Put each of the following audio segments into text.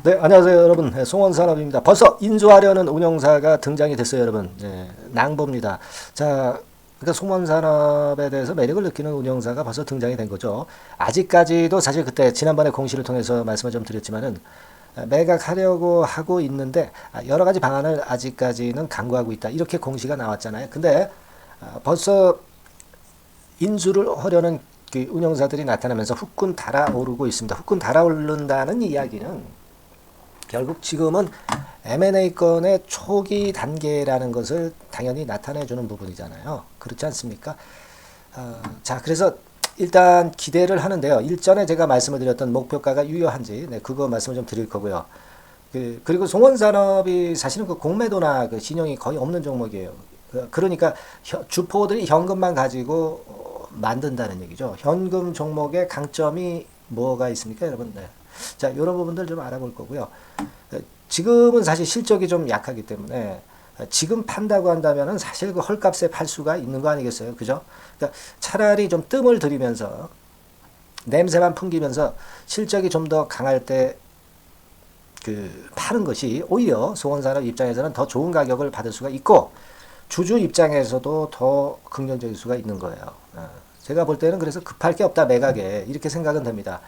네, 안녕하세요, 여러분. 네, 송원산업입니다. 벌써 인수하려는 운용사가 등장이 됐어요, 여러분. 네, 낭보입니다. 자, 그러니까 송원산업에 대해서 매력을 느끼는 운용사가 벌써 등장이 된 거죠. 아직까지도 사실 그때 지난번에 공시를 통해서 말씀을 좀 드렸지만은 매각하려고 하고 있는데 여러 가지 방안을 아직까지는 강구하고 있다. 이렇게 공시가 나왔잖아요. 근데 벌써 인수를 하려는 그 운용사들이 나타나면서 후끈 달아오르고 있습니다. 후끈 달아오른다는 이야기는 결국 지금은 M&A 건의 초기 단계라는 것을 당연히 나타내주는 부분이잖아요. 그렇지 않습니까? 자, 그래서 일단 기대를 하는데요. 일전에 제가 말씀을 드렸던 목표가가 유효한지, 네, 그거 말씀을 좀 드릴 거고요. 그리고 송원산업이 사실은 그 공매도나 그 신용이 거의 없는 종목이에요. 그러니까 주포들이 현금만 가지고 만든다는 얘기죠. 현금 종목의 강점이 뭐가 있습니까, 여러분? 네. 자, 이런 부분들 좀 알아볼 거고요. 지금은 사실 실적이 좀 약하기 때문에 지금 판다고 한다면은 사실 그 헐값에 팔 수가 있는 거 아니겠어요? 그죠? 그러니까 차라리 좀 뜸을 들이면서 냄새만 풍기면서 실적이 좀 더 강할 때 그 파는 것이 오히려 송원산업 입장에서는 더 좋은 가격을 받을 수가 있고 주주 입장에서도 더 긍정적일 수가 있는 거예요. 제가 볼 때는 그래서 급할 게 없다 매각에 이렇게 생각은 됩니다.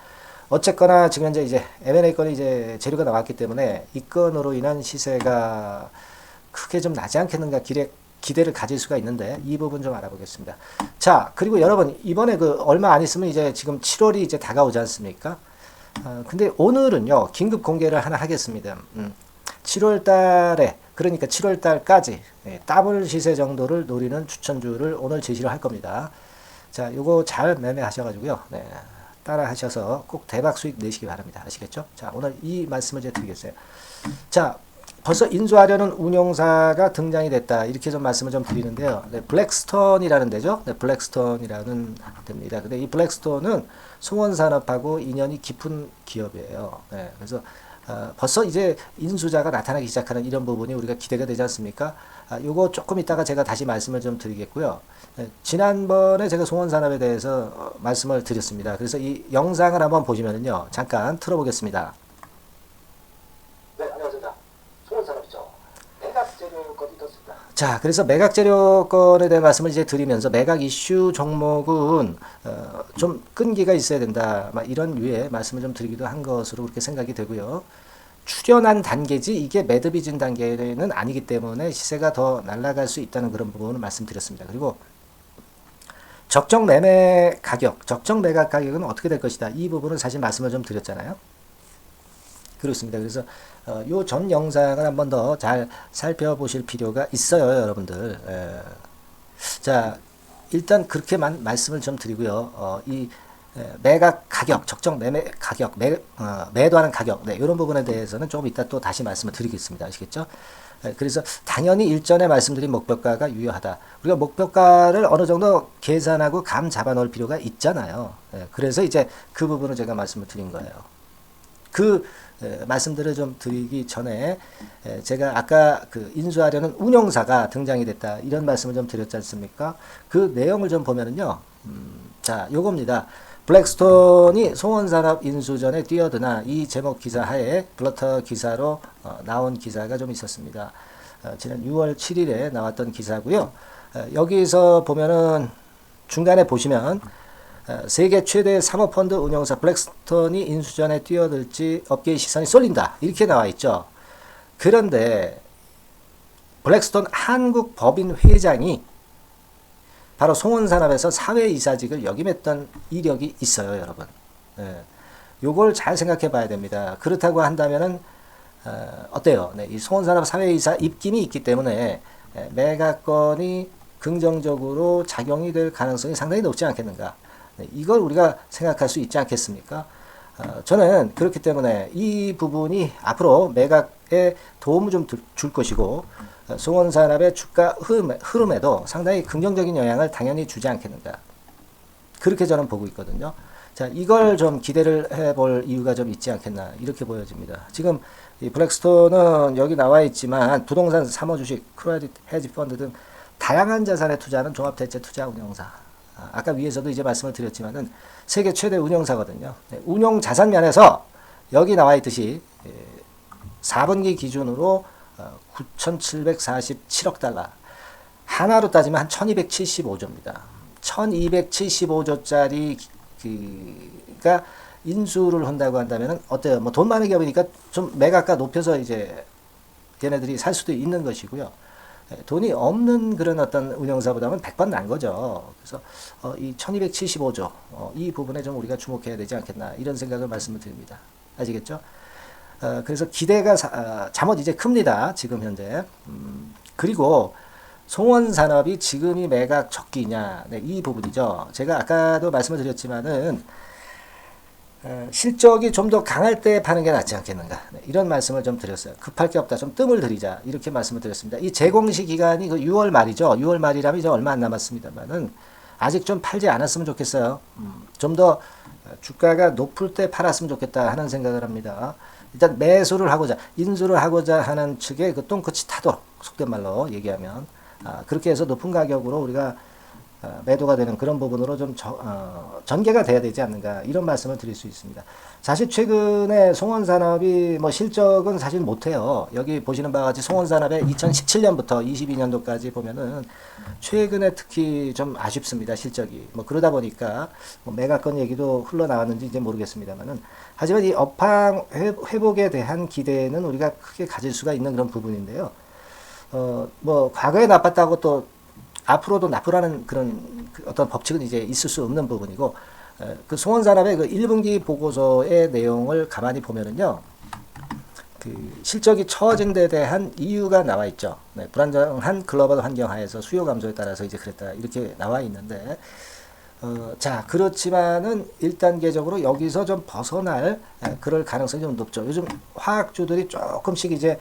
어쨌거나 지금 현재 이제 M&A 건이 이제 재료가 나왔기 때문에 이 건으로 인한 시세가 크게 좀 나지 않겠는가 기대를 가질 수가 있는데 이 부분 좀 알아보겠습니다. 자, 그리고 여러분 이번에 그 얼마 안 있으면 이제 지금 7월이 이제 다가오지 않습니까? 근데 오늘은요 긴급 공개를 하나 하겠습니다. 7월 달에 그러니까 7월 달까지 더블 시세 정도를 노리는 추천주를 오늘 제시를 할 겁니다. 자, 요거 잘 매매하셔가지고요. 네. 따라 하셔서 꼭 대박 수익 내시기 바랍니다. 아시겠죠? 자, 오늘 이 말씀을 제가 드리겠어요. 자, 벌써 인수하려는 운용사가 등장이 됐다. 이렇게 좀 말씀을 좀 드리는데요. 네, 블랙스톤이라는 데죠. 네, 블랙스톤이라는 데입니다. 근데 이 블랙스톤은 송원산업하고 인연이 깊은 기업이에요. 네, 그래서 벌써 이제 인수자가 나타나기 시작하는 이런 부분이 우리가 기대가 되지 않습니까? 요거 조금 이따가 제가 다시 말씀을 좀 드리겠고요. 지난번에 제가 송원산업에 대해서 말씀을 드렸습니다. 그래서 이 영상을 한번 보시면은요. 잠깐 틀어보겠습니다. 네, 안녕하십니까. 송원산업이죠. 매각재료건이 떴습니다. 자, 그래서 매각재료건에 대한 말씀을 이제 드리면서 매각 이슈 종목은 좀 끈기가 있어야 된다. 막 이런 류의 말씀을 좀 드리기도 한 것으로 그렇게 생각이 되고요. 출현한 단계지 이게 매듭이 진 단계는 아니기 때문에 시세가 더 날아갈 수 있다는 그런 부분을 말씀드렸습니다. 그리고 적정 매매 가격, 적정 매각 가격은 어떻게 될 것이다. 이 부분은 사실 말씀을 좀 드렸잖아요. 그렇습니다. 그래서 요 전 영상을 한번 더 잘 살펴보실 필요가 있어요, 여러분들. 자, 일단 그렇게만 말씀을 좀 드리고요. 이 매각 가격, 적정 매매 가격, 매도하는 가격, 네, 이런 부분에 대해서는 조금 이따 또 다시 말씀을 드리겠습니다. 아시겠죠? 그래서 당연히 일전에 말씀드린 목표가가 유효하다. 우리가 목표가를 어느 정도 계산하고 감 잡아 놓을 필요가 있잖아요. 그래서 이제 그 부분을 제가 말씀을 드린 거예요. 그 말씀들을 좀 드리기 전에 제가 아까 그 인수하려는 운용사가 등장이 됐다. 이런 말씀을 좀 드렸지 않습니까? 그 내용을 좀 보면은요. 자, 요겁니다. 블랙스톤이 송원산업 인수 전에 뛰어드나 이 제목 기사 하에 블러터 기사로 나온 기사가 좀 있었습니다. 지난 6월 7일에 나왔던 기사고요. 여기서 보면은 중간에 보시면 세계 최대 사모펀드 운용사 블랙스톤이 인수 전에 뛰어들지 업계의 시선이 쏠린다. 이렇게 나와 있죠. 그런데 블랙스톤 한국 법인 회장이 바로 송원산업에서 사회이사직을 역임했던 이력이 있어요, 여러분. 요걸 잘 생각해 봐야 됩니다. 그렇다고 한다면은, 어때요? 네, 이 송원산업 사회이사 입김이 있기 때문에 매각건이 긍정적으로 작용이 될 가능성이 상당히 높지 않겠는가. 네, 이걸 우리가 생각할 수 있지 않겠습니까? 저는 그렇기 때문에 이 부분이 앞으로 매각에 도움을 좀 줄 것이고, 송원산업의 주가 흐름에도 상당히 긍정적인 영향을 당연히 주지 않겠는가. 그렇게 저는 보고 있거든요. 자, 이걸 좀 기대를 해볼 이유가 좀 있지 않겠나. 이렇게 보여집니다. 지금 이 블랙스톤은 여기 나와 있지만 부동산, 사모주식, 크레딧, 헤지 펀드 등 다양한 자산에 투자하는 종합대체 투자 운용사. 아까 위에서도 이제 말씀을 드렸지만은 세계 최대 운용사거든요. 운용 자산 면에서 여기 나와 있듯이 4분기 기준으로 9,747억 달러. 하나로 따지면 한 1275조입니다. 1275조짜리 가 인수를 한다고 한다면 어때요? 뭐 돈 많은 기업이니까 좀 매각가 높여서 이제 걔네들이 살 수도 있는 것이고요. 돈이 없는 그런 어떤 운영사보다는 100번 난 거죠. 그래서 이 1275조 이 부분에 좀 우리가 주목해야 되지 않겠나 이런 생각을 말씀을 드립니다. 아시겠죠? 그래서 기대가 잠옷 이제 큽니다. 지금 현재. 그리고 송원산업이 지금이 매각 적기냐, 네, 이 부분이죠. 제가 아까도 말씀을 드렸지만은 실적이 좀 더 강할 때 파는 게 낫지 않겠는가, 네, 이런 말씀을 좀 드렸어요. 급할 게 없다, 좀 뜸을 들이자 이렇게 말씀을 드렸습니다. 이 재공시 기간이 그 6월 말이죠. 6월 말이라면 이제 얼마 안 남았습니다만은 아직 좀 팔지 않았으면 좋겠어요. 좀 더 주가가 높을 때 팔았으면 좋겠다 하는 생각을 합니다. 일단 매수를 하고자, 인수를 하고자 하는 측의 그 똥끝이 타도록, 속된 말로 얘기하면 그렇게 해서 높은 가격으로 우리가 매도가 되는 그런 부분으로 좀 전개가 돼야 되지 않는가 이런 말씀을 드릴 수 있습니다. 사실 최근에 송원산업이 뭐 실적은 사실 못해요. 여기 보시는 바와 같이 송원산업의 2017년부터 22년도까지 보면은 최근에 특히 좀 아쉽습니다. 실적이. 뭐 그러다 보니까 뭐 매각권 얘기도 흘러나왔는지 이제 모르겠습니다만은 하지만 이 업황 회복에 대한 기대는 우리가 크게 가질 수가 있는 그런 부분인데요. 뭐 과거에 나빴다고 또 앞으로도 나쁘라는 그런 어떤 법칙은 이제 있을 수 없는 부분이고, 그 송원산업의 그 1분기 보고서의 내용을 가만히 보면은요, 그 실적이 처진 데 대한 이유가 나와 있죠. 네, 불안정한 글로벌 환경 하에서 수요 감소에 따라서 이제 그랬다 이렇게 나와 있는데, 자 그렇지만은 1단계적으로 여기서 좀 벗어날 그럴 가능성이 좀 높죠. 요즘 화학주들이 조금씩 이제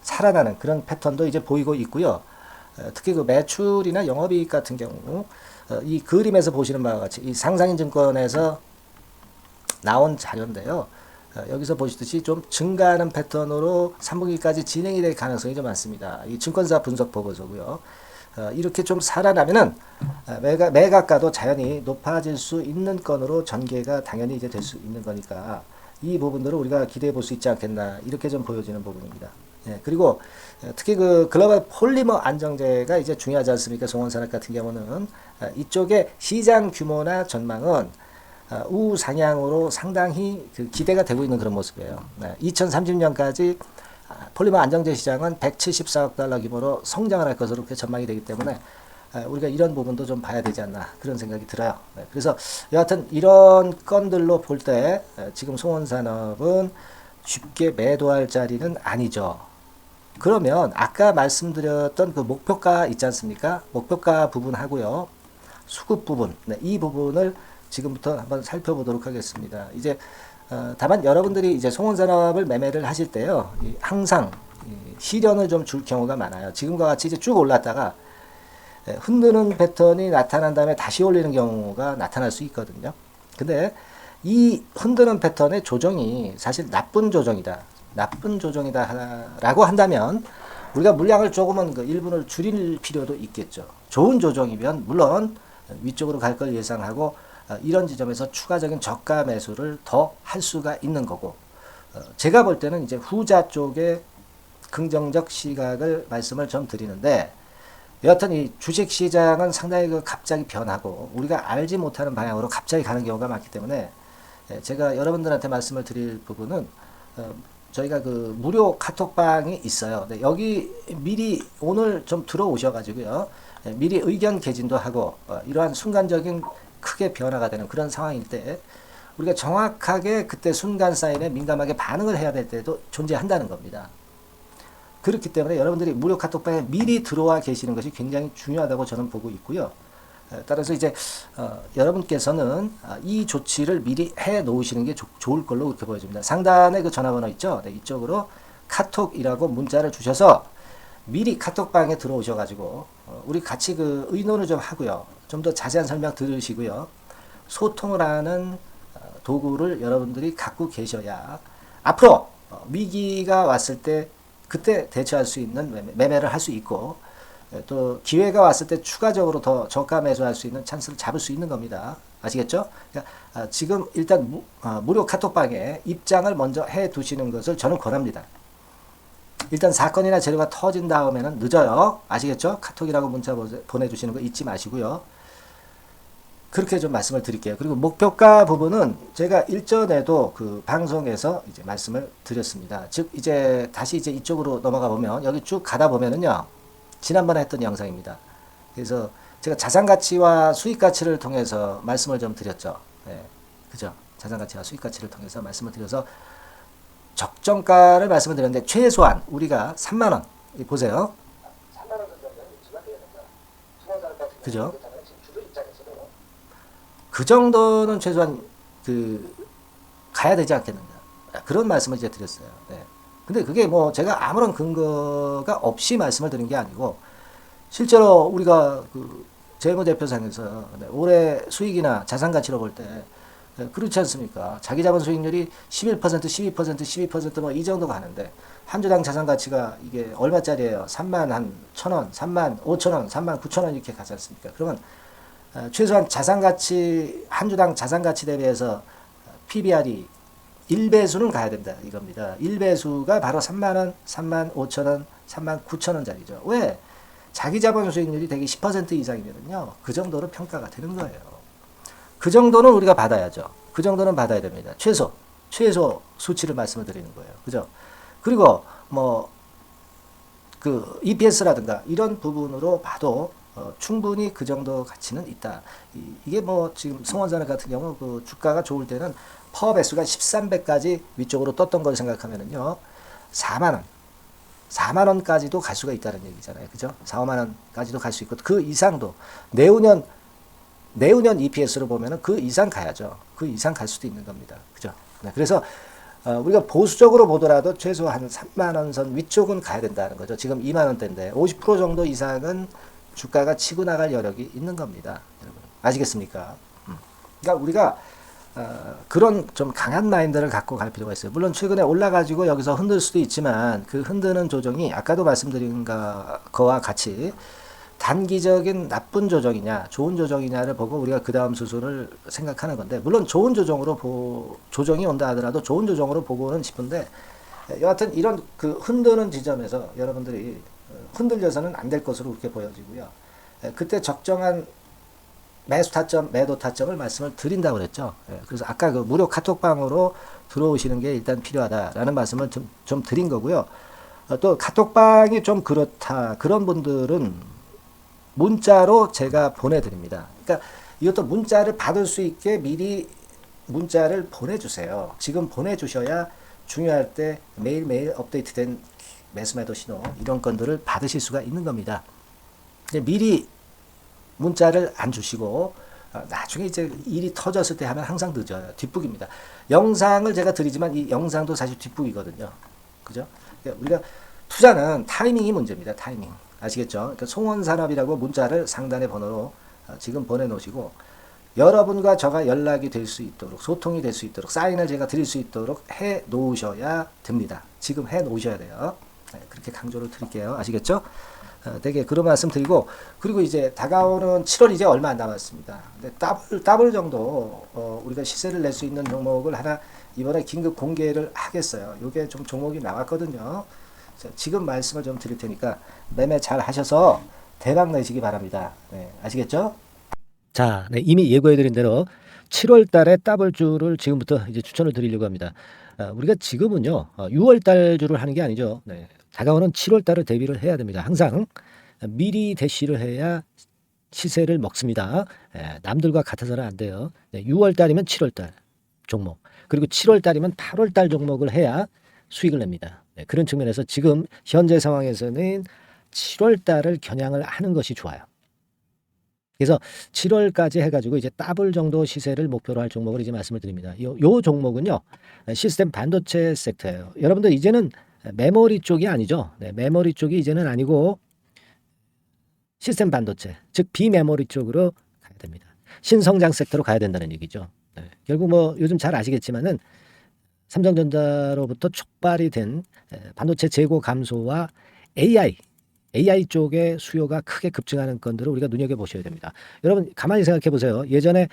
살아나는 그런 패턴도 이제 보이고 있고요. 특히 그 매출이나 영업이익 같은 경우 이 그림에서 보시는 바와 같이 이 상상인증권에서 나온 자료인데요. 여기서 보시듯이 좀 증가하는 패턴으로 3분기까지 진행이 될 가능성이 좀 많습니다. 이 증권사 분석 보고서고요. 이렇게 좀 살아나면은 매각가도 자연히 높아질 수 있는 건으로 전개가 당연히 이제 될 수 있는 거니까 이 부분들을 우리가 기대해 볼 수 있지 않겠나 이렇게 좀 보여지는 부분입니다. 예, 그리고 특히 그 글로벌 폴리머 안정제가 이제 중요하지 않습니까? 송원산업 같은 경우는 이쪽의 시장 규모나 전망은 우상향으로 상당히 그 기대가 되고 있는 그런 모습이에요. 2030년까지 폴리머 안정제 시장은 174억 달러 규모로 성장을 할 것으로 그렇게 전망이 되기 때문에 우리가 이런 부분도 좀 봐야 되지 않나 그런 생각이 들어요. 그래서 여하튼 이런 건들로 볼 때 지금 송원산업은 쉽게 매도할 자리는 아니죠. 그러면 아까 말씀드렸던 그 목표가 있지 않습니까? 목표가 부분하고요. 수급 부분, 네, 이 부분을 지금부터 한번 살펴보도록 하겠습니다. 이제 다만 여러분들이 이제 송원산업을 매매를 하실 때요, 항상 시련을 좀 줄 경우가 많아요. 지금과 같이 이제 쭉 올랐다가 흔드는 패턴이 나타난 다음에 다시 올리는 경우가 나타날 수 있거든요. 근데 이 흔드는 패턴의 조정이 사실 나쁜 조정이다. 나쁜 조정이다 라고 한다면 우리가 물량을 조금은 그 일부를 줄일 필요도 있겠죠. 좋은 조정이면 물론 위쪽으로 갈 걸 예상하고 이런 지점에서 추가적인 저가 매수를 더 할 수가 있는 거고, 제가 볼 때는 이제 후자 쪽에 긍정적 시각을 말씀을 좀 드리는데, 여하튼 이 주식 시장은 상당히 그 갑자기 변하고 우리가 알지 못하는 방향으로 갑자기 가는 경우가 많기 때문에 제가 여러분들한테 말씀을 드릴 부분은 저희가 그 무료 카톡방이 있어요. 네, 여기 미리 오늘 좀 들어오셔가지고요. 미리 의견 개진도 하고 이러한 순간적인 크게 변화가 되는 그런 상황일 때 우리가 정확하게 그때 순간 사인에 민감하게 반응을 해야 될 때도 존재한다는 겁니다. 그렇기 때문에 여러분들이 무료 카톡방에 미리 들어와 계시는 것이 굉장히 중요하다고 저는 보고 있고요. 따라서 이제 여러분께서는 이 조치를 미리 해 놓으시는 게 좋을 걸로 그렇게 보여집니다. 상단에 그 전화번호 있죠? 네, 이쪽으로 카톡이라고 문자를 주셔서 미리 카톡방에 들어오셔가지고 우리 같이 그 의논을 좀 하고요. 좀 더 자세한 설명 들으시고요. 소통을 하는 도구를 여러분들이 갖고 계셔야 앞으로 위기가 왔을 때 그때 대처할 수 있는 매매를 할 수 있고, 또 기회가 왔을 때 추가적으로 더 저가 매수할 수 있는 찬스를 잡을 수 있는 겁니다. 아시겠죠? 그러니까 지금 일단 무료 카톡방에 입장을 먼저 해 두시는 것을 저는 권합니다. 일단 사건이나 재료가 터진 다음에는 늦어요. 아시겠죠? 카톡이라고 문자 보내주시는 거 잊지 마시고요. 그렇게 좀 말씀을 드릴게요. 그리고 목표가 부분은 제가 일전에도 그 방송에서 이제 말씀을 드렸습니다. 즉 이제 다시 이제 이쪽으로 넘어가 보면 여기 쭉 가다 보면은요. 지난번에 했던 영상입니다. 그래서 제가 자산 가치와 수익 가치를 통해서 말씀을 좀 드렸죠. 네, 그죠? 자산 가치와 수익 가치를 통해서 말씀을 드려서 적정가를 말씀을 드렸는데 최소한 우리가 3만 원 보세요. 그죠? 그 정도는 최소한 가야 되지 않겠는가. 그런 말씀을 이제 드렸어요. 네. 근데 그게 뭐 제가 아무런 근거가 없이 말씀을 드린 게 아니고 실제로 우리가 재무제표상에서 올해 수익이나 자산 가치로 볼 때 그렇지 않습니까? 자기 자본 수익률이 11%, 12%, 12%뭐 이 정도 가는데 한 주당 자산 가치가 이게 얼마짜리예요? 3만 한 1,000원, 3만 5천원, 3만 9천원 이렇게 가지 않습니까? 그러면 최소한 자산 가치 한 주당 자산 가치 대비해서 PBR이 1배수는 가야 된다 이겁니다. 1배수가 바로 3만 원, 3만 5천원, 3만 9천원짜리죠. 왜? 자기 자본 수익률이 대개 10% 이상이면요. 그 정도로 평가가 되는 거예요. 그 정도는 우리가 받아야죠. 그 정도는 받아야 됩니다. 최소 수치를 말씀을 드리는 거예요. 그죠? 그리고 EPS라든가 이런 부분으로 봐도 충분히 그 정도 가치는 있다. 이게 지금 성원산업 같은 경우 그 주가가 좋을 때는 퍼 배수가 13배까지 위쪽으로 떴던 걸 생각하면은요. 4만 원까지도 갈 수가 있다는 얘기잖아요. 그죠? 4, 5만 원까지도 갈 수 있고 그 이상도 내후년 EPS로 보면은 그 이상 가야죠. 그 이상 갈 수도 있는 겁니다. 그죠? 네, 그래서 우리가 보수적으로 보더라도 최소 한 3만 원 선 위쪽은 가야 된다는 거죠. 지금 2만 원대인데 50% 정도 이상은 주가가 치고 나갈 여력이 있는 겁니다. 여러분 아시겠습니까? 그러니까 우리가 그런 좀 강한 마인드를 갖고 갈 필요가 있어요. 물론 최근에 올라가지고 여기서 흔들 수도 있지만 그 흔드는 조정이 아까도 말씀드린 거와 같이 단기적인 나쁜 조정이냐 좋은 조정이냐를 보고 우리가 그 다음 수순을 생각하는 건데 물론 좋은 조정으로 조정이 온다 하더라도 좋은 조정으로 보고는 싶은데 여하튼 이런 그 흔드는 지점에서 여러분들이 흔들려서는 안 될 것으로 그렇게 보여지고요. 그때 적정한 매수 타점, 매도 타점을 말씀을 드린다고 그랬죠. 그래서 아까 그 무료 카톡방으로 들어오시는 게 일단 필요하다라는 말씀을 좀 드린 거고요. 또 카톡방이 좀 그렇다. 그런 분들은 문자로 제가 보내드립니다. 그러니까 이것도 문자를 받을 수 있게 미리 문자를 보내주세요. 지금 보내주셔야 중요할 때 매일매일 업데이트된 매수 매도 신호 이런 건들을 받으실 수가 있는 겁니다. 미리 문자를 안 주시고 나중에 이제 일이 터졌을 때 하면 항상 늦어요. 뒷북입니다. 영상을 제가 드리지만 이 영상도 사실 뒷북이거든요. 그죠? 그러니까 우리가 투자는 타이밍이 문제입니다. 타이밍. 아시겠죠? 그러니까 송원산업이라고 문자를 상단의 번호로 지금 보내놓으시고 여러분과 저가 연락이 될 수 있도록 소통이 될 수 있도록 사인을 제가 드릴 수 있도록 해 놓으셔야 됩니다. 지금 해 놓으셔야 돼요. 네, 그렇게 강조를 드릴게요. 아시겠죠? 되게 그런 말씀 드리고 그리고 이제 다가오는 7월 이제 얼마 안 남았습니다. 근데 더블 정도 우리가 시세를 낼 수 있는 종목을 하나 이번에 긴급 공개를 하겠어요. 이게 좀 종목이 나왔거든요. 지금 말씀을 좀 드릴 테니까 매매 잘 하셔서 대박 내시기 바랍니다. 네, 아시겠죠? 자, 네, 이미 예고해드린 대로 7월 달에 더블주를 지금부터 이제 추천을 드리려고 합니다. 우리가 지금은요, 6월 달주를 하는 게 아니죠. 네, 다가오는 7월 달을 대비를 해야 됩니다. 항상 미리 대시를 해야 시세를 먹습니다. 남들과 같아서는 안 돼요. 네, 6월 달이면 7월 달 종목, 그리고 7월 달이면 8월 달 종목을 해야 수익을 냅니다. 네, 그런 측면에서 지금 현재 상황에서는 7월 달을 겨냥을 하는 것이 좋아요. 그래서 7월까지 해가지고 이제 더블 정도 시세를 목표로 할 종목을 이제 말씀을 드립니다. 요 종목은요, 시스템 반도체 섹터예요. 여러분들 이제는 메모리 쪽이 아니죠. 네, 메모리 쪽이 이제는 아니고 시스템 반도체, 즉 비메모리 쪽으로 가야 됩니다. 신성장 섹터로 가야 된다는 얘기죠. 네, 결국 요즘 잘 아시겠지만은 삼성전자로부터 촉발이 된 반도체 재고 감소와 AI 쪽의 수요가 크게 급증하는 건들을 우리가 눈여겨보셔야 됩니다. 여러분 가만히 생각해 보세요. 예전에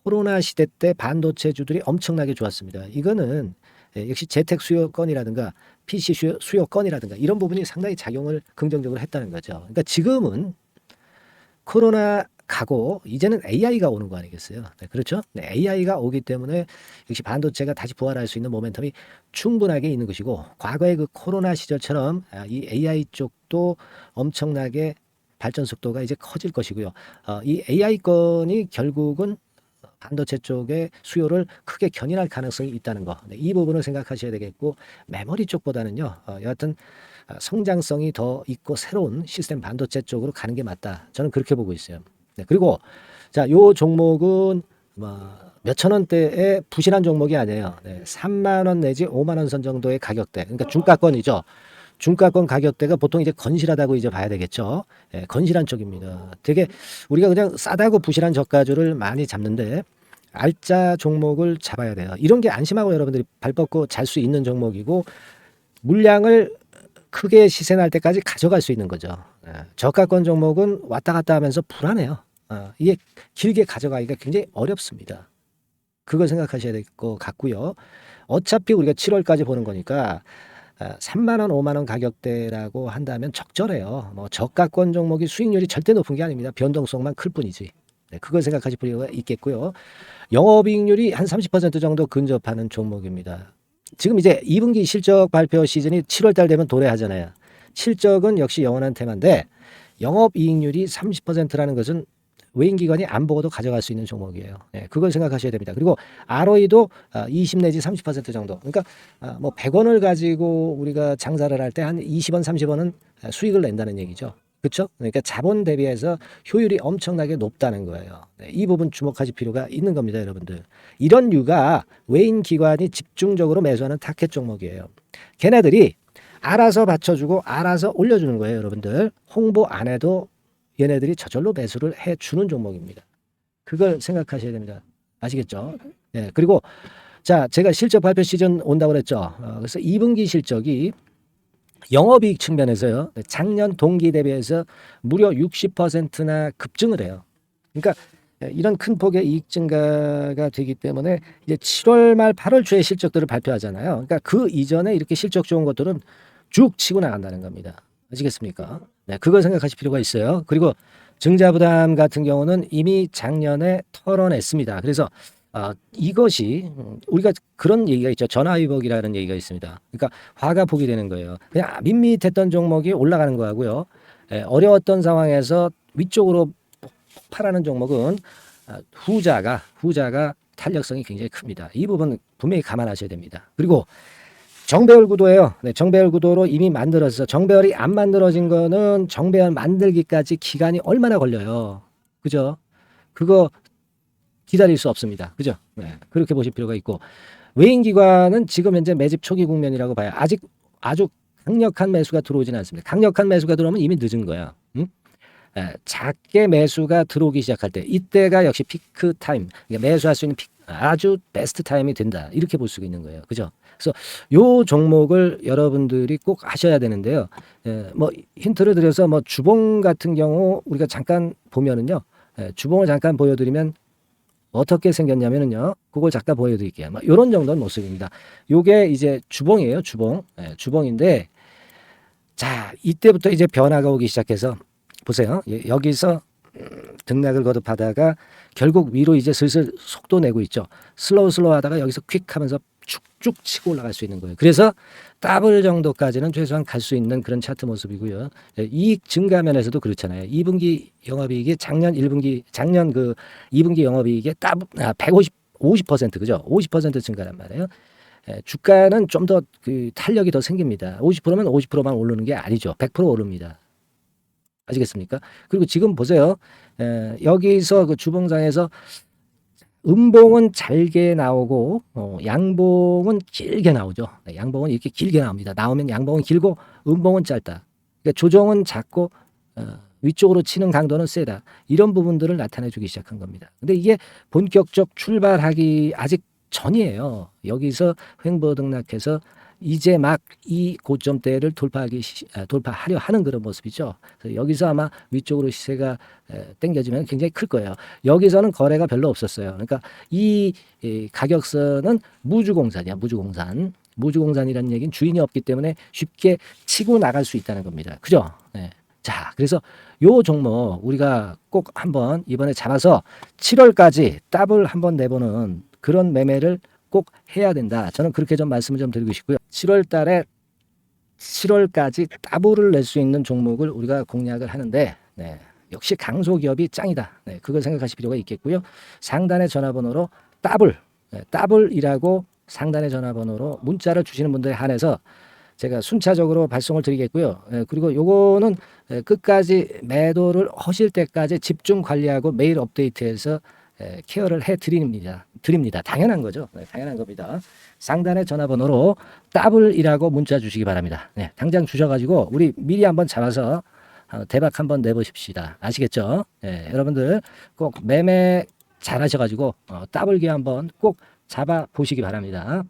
코로나 시대 때 반도체주들이 엄청나게 좋았습니다. 이거는 역시 재택 수요건이라든가 PC 수요건이라든가 이런 부분이 상당히 작용을 긍정적으로 했다는 거죠. 그러니까 지금은 코로나 가고 이제는 AI가 오는 거 아니겠어요? 네, 그렇죠? 네, AI가 오기 때문에 역시 반도체가 다시 부활할 수 있는 모멘텀이 충분하게 있는 것이고, 과거의 그 코로나 시절처럼 이 AI 쪽도 엄청나게 발전 속도가 이제 커질 것이고요. 이 AI 건이 결국은 반도체 쪽의 수요를 크게 견인할 가능성이 있다는 거. 네, 이 부분을 생각하셔야 되겠고, 메모리 쪽보다는요, 여하튼 성장성이 더 있고 새로운 시스템 반도체 쪽으로 가는 게 맞다. 저는 그렇게 보고 있어요. 네, 그리고 자, 요 종목은 몇천 원대의 부실한 종목이 아니에요. 네, 3만 원 내지 5만 원 선 정도의 가격대. 그러니까 중가권이죠. 중가권 가격대가 보통 이제 건실하다고 이제 봐야 되겠죠. 예, 건실한 쪽입니다. 되게 우리가 그냥 싸다고 부실한 저가주를 많이 잡는데 알짜 종목을 잡아야 돼요. 이런 게 안심하고 여러분들이 발 뻗고 잘 수 있는 종목이고, 물량을 크게 시세 날 때까지 가져갈 수 있는 거죠. 저가권 종목은 왔다 갔다 하면서 불안해요. 이게 길게 가져가기가 굉장히 어렵습니다. 그걸 생각하셔야 될 것 같고요. 어차피 우리가 7월까지 보는 거니까 3만 원, 5만 원 가격대라고 한다면 적절해요. 뭐 저가권 종목이 수익률이 절대 높은 게 아닙니다. 변동성만 클 뿐이지. 네, 그걸 생각하실 필요가 있겠고요. 영업이익률이 한 30% 정도 근접하는 종목입니다. 지금 이제 2분기 실적 발표 시즌이 7월 달 되면 도래하잖아요. 실적은 역시 영원한 테마인데 영업이익률이 30%라는 것은 외인기관이 안 보고도 가져갈 수 있는 종목이에요. 네, 그걸 생각하셔야 됩니다. 그리고 ROE도 20 내지 30% 정도. 그러니까 뭐 100원을 가지고 우리가 장사를 할 때 한 20원, 30원은 수익을 낸다는 얘기죠. 그렇죠? 그러니까 자본 대비해서 효율이 엄청나게 높다는 거예요. 네, 이 부분 주목하실 필요가 있는 겁니다, 여러분들. 이런 류가 외인 기관이 집중적으로 매수하는 타켓 종목이에요. 걔네들이 알아서 받쳐주고 알아서 올려주는 거예요, 여러분들. 홍보 안 해도 얘네들이 저절로 매수를 해주는 종목입니다. 그걸 생각하셔야 됩니다. 아시겠죠? 네, 그리고 자, 제가 실적 발표 시즌 온다고 그랬죠. 그래서 2분기 실적이 영업이익 측면에서요, 작년 동기 대비해서 무려 60%나 급증을 해요. 그러니까 이런 큰 폭의 이익 증가가 되기 때문에 이제 7월 말 8월 초에 실적들을 발표하잖아요. 그러니까 그 이전에 이렇게 실적 좋은 것들은 쭉 치고 나간다는 겁니다. 아시겠습니까? 네, 그걸 생각하실 필요가 있어요. 그리고 증자부담 같은 경우는 이미 작년에 털어냈습니다. 그래서 이것이 우리가 그런 얘기가 있죠. 전화위복이라는 얘기가 있습니다. 그러니까 화가 복이 되는 거예요. 그냥 밋밋했던 종목이 올라가는 거하고요. 어려웠던 상황에서 위쪽으로 폭발하는 종목은 후자가 탄력성이 굉장히 큽니다. 이 부분 분명히 감안하셔야 됩니다. 그리고 정배열 구도예요. 네, 정배열 구도로 이미 만들어서 정배열이 안 만들어진 거는 정배열 만들기까지 기간이 얼마나 걸려요. 그죠? 그거 기다릴 수 없습니다. 그죠? 네, 그렇게 보실 필요가 있고, 외인기관은 지금 현재 매집 초기 국면이라고 봐요. 아직 아주 강력한 매수가 들어오지는 않습니다. 강력한 매수가 들어오면 이미 늦은 거야. 응? 작게 매수가 들어오기 시작할 때, 이때가 역시 피크 타임, 그러니까 매수할 수 있는 아주 베스트 타임이 된다. 이렇게 볼 수가 있는 거예요. 그죠? 그래서 요 종목을 여러분들이 꼭 하셔야 되는데요. 뭐 힌트를 드려서 뭐 주봉 같은 경우 우리가 잠깐 보면은요, 주봉을 잠깐 보여드리면 어떻게 생겼냐면은요, 그걸 잠깐 보여드릴게요. 뭐 이런 정도는 모습입니다. 요게 이제 주봉이에요, 주봉. 주봉인데, 자, 이때부터 이제 변화가 오기 시작해서 보세요. 여기서 등락을 거듭하다가 결국 위로 이제 슬슬 속도 내고 있죠. 슬로우 하다가 여기서 퀵 하면서 쭉쭉 치고 올라갈 수 있는 거예요. 그래서 더블 정도까지는 최소한 갈 수 있는 그런 차트 모습이고요. 이익 증가 면에서도 그렇잖아요. 2분기 영업이익이 작년 그 2분기 영업이익의 50% 그죠? 50% 증가란 말이에요. 주가는 좀 더 그 탄력이 더 생깁니다. 50%면 50%만 오르는 게 아니죠. 100% 오릅니다. 아시겠습니까? 그리고 지금 보세요. 여기서 그 주봉상에서 음봉은 잘게 나오고 양봉은 길게 나오죠. 네, 양봉은 이렇게 길게 나옵니다. 나오면 양봉은 길고 음봉은 짧다. 그러니까 조정은 작고 위쪽으로 치는 강도는 세다. 이런 부분들을 나타내주기 시작한 겁니다. 근데 이게 본격적 출발하기 아직 전이에요. 여기서 횡보 등락해서 이제 막 이 고점대를 돌파하려 하는 그런 모습이죠. 그래서 여기서 아마 위쪽으로 시세가 당겨지면 굉장히 클 거예요. 여기서는 거래가 별로 없었어요. 그러니까 이 가격선은 무주공산이야, 무주공산. 무주공산이라는 얘기는 주인이 없기 때문에 쉽게 치고 나갈 수 있다는 겁니다. 그죠? 네. 자, 그래서 요 종목 우리가 꼭 한번 이번에 잡아서 7월까지 더블 한번 내보는 그런 매매를 꼭 해야 된다. 저는 그렇게 좀 말씀을 좀 드리고 싶고요. 7월 달에 7월까지 더블을 낼 수 있는 종목을 우리가 공략을 하는데, 네, 역시 강소기업이 짱이다. 네, 그걸 생각하실 필요가 있겠고요. 상단의 전화번호로 더블, 네, 더블이라고 상단의 전화번호로 문자를 주시는 분들에 한해서 제가 순차적으로 발송을 드리겠고요. 그리고 요거는 끝까지 매도를 하실 때까지 집중 관리하고 매일 업데이트해서 케어를 해 드립니다. 당연한 거죠. 네, 당연한 겁니다. 상단의 전화번호로 더블이라고 문자 주시기 바랍니다. 네, 당장 주셔가지고 우리 미리 한번 잡아서 대박 한번 내보십시다. 아시겠죠? 네, 여러분들 꼭 매매 잘 하셔가지고 더블기 한번 꼭 잡아 보시기 바랍니다.